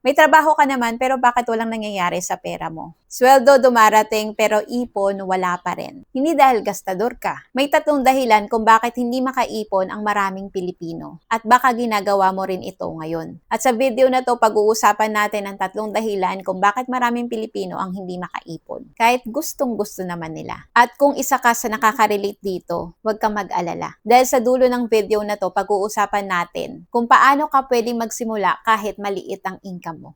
May trabaho ka naman pero bakit walang nangyayari sa pera mo? Sweldo dumarating pero ipon wala pa rin. Hindi dahil gastador ka. May tatlong dahilan kung bakit hindi makaipon ang maraming Pilipino. At baka ginagawa mo rin ito ngayon. At sa video na to, pag-uusapan natin ang tatlong dahilan kung bakit maraming Pilipino ang hindi makaipon. Kahit gustong gusto naman nila. At kung isa ka sa nakaka-relate dito, huwag kang mag-alala. Dahil sa dulo ng video na to, pag-uusapan natin kung paano ka pwedeng magsimula kahit maliit ang income mo.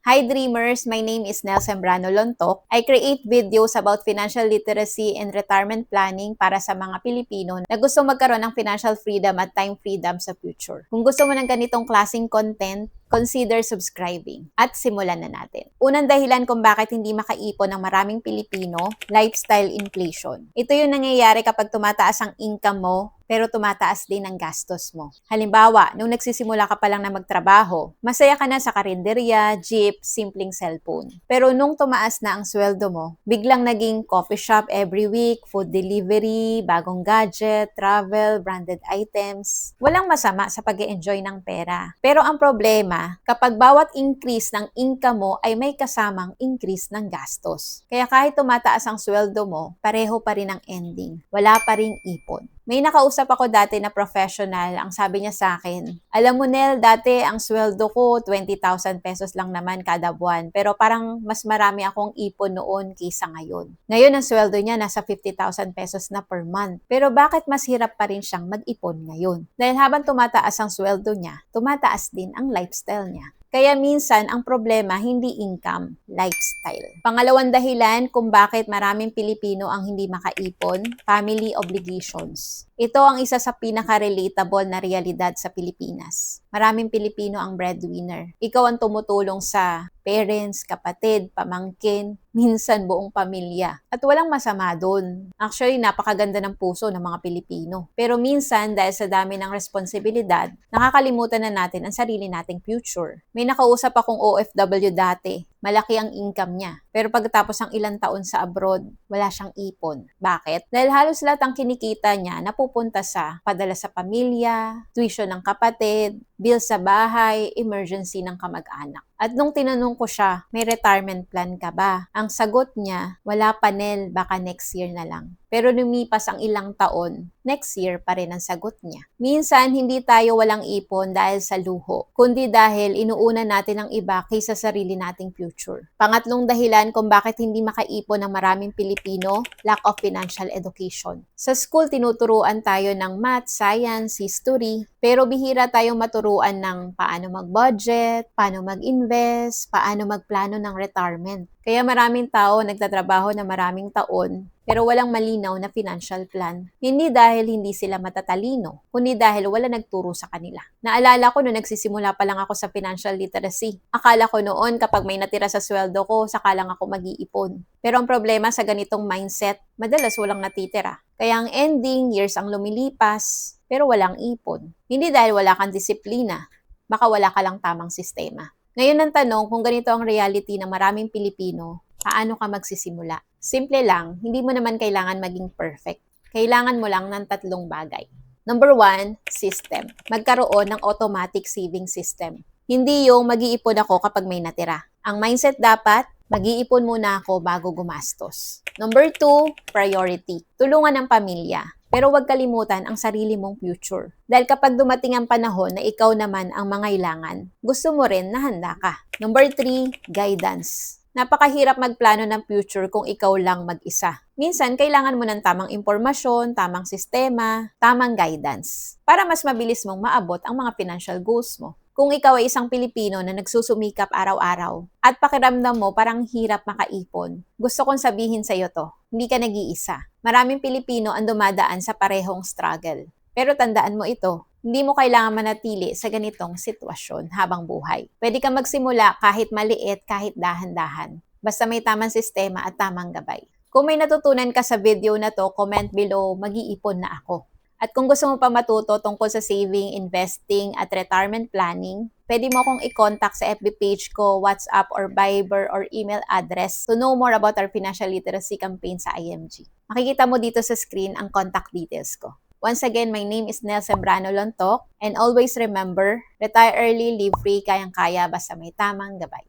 Hi Dreamers! My name is Nel Sembrano Lontok. I create videos about financial literacy and retirement planning para sa mga Pilipino na gusto magkaroon ng financial freedom at time freedom sa future. Kung gusto mo ng ganitong klaseng content, consider subscribing. At simulan na natin. Unang dahilan kung bakit hindi makaipon ng maraming Pilipino, lifestyle inflation. Ito yung nangyayari kapag tumataas ang income mo, pero tumataas din ang gastos mo. Halimbawa, nung nagsisimula ka pa lang na magtrabaho, masaya ka na sa karinderya, jeep, simpleng cellphone. Pero nung tumaas na ang sweldo mo, biglang naging coffee shop every week, food delivery, bagong gadget, travel, branded items. Walang masama sa pag-e-enjoy ng pera. Pero ang problema, kapag bawat increase ng income mo ay may kasamang increase ng gastos. Kaya kahit tumataas ang sweldo mo, pareho pa rin ang ending. Wala pa ring ipon. May nakausap ako dati na professional, ang sabi niya sa akin, alam mo Nel, dati ang sweldo ko 20,000 pesos lang naman kada buwan, pero parang mas marami akong ipon noon kaysa ngayon. Ngayon ang sweldo niya nasa 50,000 pesos na per month, pero bakit mas hirap pa rin siyang mag-ipon ngayon? Dahil habang tumataas ang sweldo niya, tumataas din ang lifestyle niya. Kaya minsan, ang problema hindi income, lifestyle. Pangalawang dahilan kung bakit maraming Pilipino ang hindi makaipon, family obligations. Ito ang isa sa pinaka-relatable na realidad sa Pilipinas. Maraming Pilipino ang breadwinner. Ikaw ang tumutulong sa parents, kapatid, pamangkin, minsan buong pamilya. At walang masama doon. Actually, napakaganda ng puso ng mga Pilipino. Pero minsan, dahil sa dami ng responsibilidad, nakakalimutan na natin ang sarili nating future. May nakausap akong OFW dati. Malaki ang income niya. Pero pagkatapos ng ilang taon sa abroad, wala siyang ipon. Bakit? Dahil halos lahat ang kinikita niya napupunta sa padala sa pamilya, tuition ng kapatid, bill sa bahay, emergency ng kamag-anak. At nung tinanong ko siya, may retirement plan ka ba? Ang sagot niya, wala pa Nel, baka next year na lang. Pero lumipas ang ilang taon, next year pa rin ang sagot niya. Minsan, hindi tayo walang ipon dahil sa luho, kundi dahil inuuna natin ang iba kaysa sarili nating future. Pangatlong dahilan kung bakit hindi makaipon ng maraming Pilipino, lack of financial education. Sa school, tinuturuan tayo ng math, science, history, pero bihira tayong maturuan ng paano mag-budget, paano mag-invest, paano magplano ng retirement. Kaya maraming tao nagtatrabaho na maraming taon pero walang malinaw na financial plan. Hindi dahil hindi sila matatalino, kundi dahil wala nagturo sa kanila. Naalala ko noong nagsisimula pa lang ako sa financial literacy. Akala ko noon kapag may natira sa sweldo ko, saka lang ako mag-iipon. Pero ang problema sa ganitong mindset, madalas walang natitira. Kaya ang ending, years ang lumilipas, pero walang ipon. Hindi dahil wala kang disiplina, baka wala ka lang tamang sistema. Ngayon ang tanong, kung ganito ang reality ng maraming Pilipino, paano ka magsisimula? Simple lang, hindi mo naman kailangan maging perfect. Kailangan mo lang ng tatlong bagay. Number 1, system. Magkaroon ng automatic saving system. Hindi yung mag-iipon ako kapag may natira. Ang mindset dapat, mag-iipon muna ako bago gumastos. Number 2, priority. Tulungan ng pamilya. Pero huwag kalimutan ang sarili mong future. Dahil kapag dumating ang panahon na ikaw naman ang mangailangan, gusto mo rin na handa ka. Number 3, guidance. Napakahirap magplano ng future kung ikaw lang mag-isa. Minsan, kailangan mo ng tamang impormasyon, tamang sistema, tamang guidance para mas mabilis mong maabot ang mga financial goals mo. Kung ikaw ay isang Pilipino na nagsusumikap araw-araw at pakiramdam mo parang hirap makaipon, gusto kong sabihin sa iyo to, hindi ka nag-iisa. Maraming Pilipino ang dumadaan sa parehong struggle. Pero tandaan mo ito, hindi mo kailangan manatili sa ganitong sitwasyon habang buhay. Pwede kang magsimula kahit maliit, kahit dahan-dahan. Basta may tamang sistema at tamang gabay. Kung may natutunan ka sa video na to, comment below, mag-iipon na ako. At kung gusto mo pa matuto tungkol sa saving, investing, at retirement planning, pwede mo akong i-contact sa FB page ko, WhatsApp, or Viber, or email address to know more about our financial literacy campaign sa IMG. Makikita mo dito sa screen ang contact details ko. Once again, my name is Nel Sembrano Lontok, and always remember, retire early, live free, kayang-kaya basta may tamang gabay.